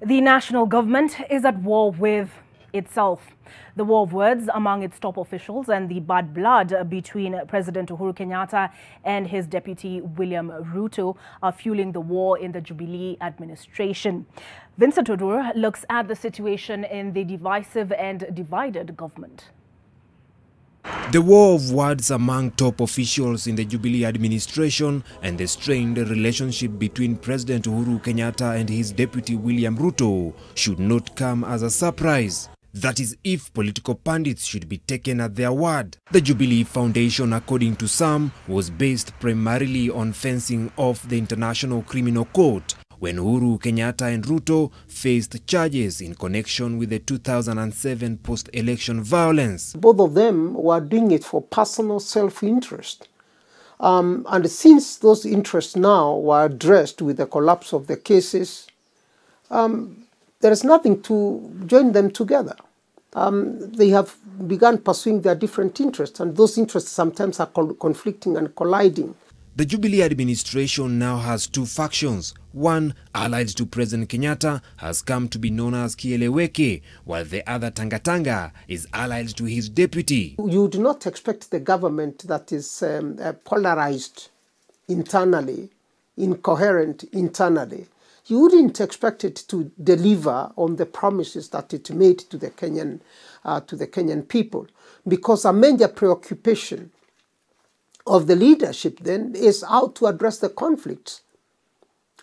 The national government is at war with itself. The war of words among its top officials and the bad blood between President Uhuru Kenyatta and his deputy William Ruto are fueling the war in the Jubilee administration. Vincent Odur looks at the situation in the divisive and divided government. The war of words among top officials in the Jubilee administration and the strained relationship between President Uhuru Kenyatta and his deputy William Ruto should not come as a surprise. That is, if political pundits should be taken at their word. The Jubilee Foundation, according to some, was based primarily on fencing off the International Criminal Court when Uhuru Kenyatta and Ruto faced charges in connection with the 2007 post-election violence. Both of them were doing it for personal self-interest. And since those interests now were addressed with the collapse of the cases, there is nothing to join them together. They have begun pursuing their different interests, and those interests sometimes are conflicting and colliding. The Jubilee administration now has two factions. One, allied to President Kenyatta, has come to be known as Kieleweke, while the other, Tangatanga, is allied to his deputy. You do not expect the government that is polarized internally, incoherent internally. You wouldn't expect it to deliver on the promises that it made to the Kenyan people, because a major preoccupation of the leadership then is how to address the conflicts,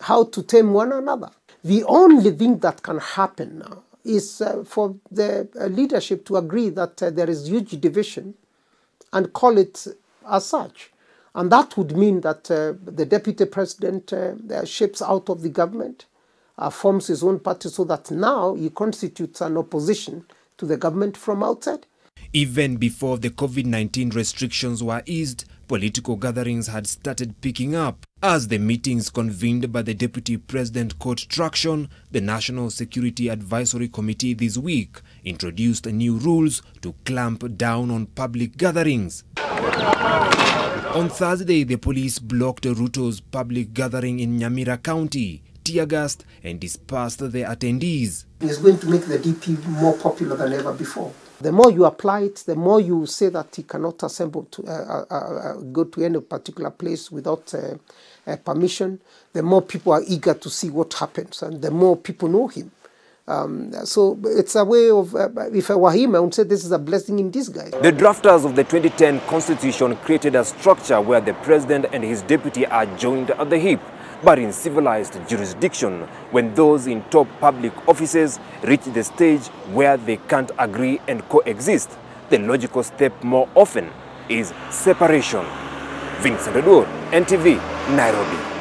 how to tame one another. The only thing that can happen now is for the leadership to agree that there is huge division and call it as such. And that would mean that the deputy president ships out of the government, forms his own party, so that now he constitutes an opposition to the government from outside. Even before the COVID-19 restrictions were eased, political gatherings had started picking up. As the meetings convened by the Deputy President caught traction, the National Security Advisory Committee this week introduced new rules to clamp down on public gatherings. On Thursday, the police blocked Ruto's public gathering in Nyamira County, tear-gassed and dispersed the attendees. It's going to make the DP more popular than ever before. The more you apply it, the more you say that he cannot assemble to go to any particular place without permission, the more people are eager to see what happens, and the more people know him. So it's a way of, if I were him, I would say this is a blessing in disguise. The drafters of the 2010 Constitution created a structure where the president and his deputy are joined at the hip. But in civilized jurisdiction, when those in top public offices reach the stage where they can't agree and coexist, the logical step more often is separation. Vincent Odur, NTV, Nairobi.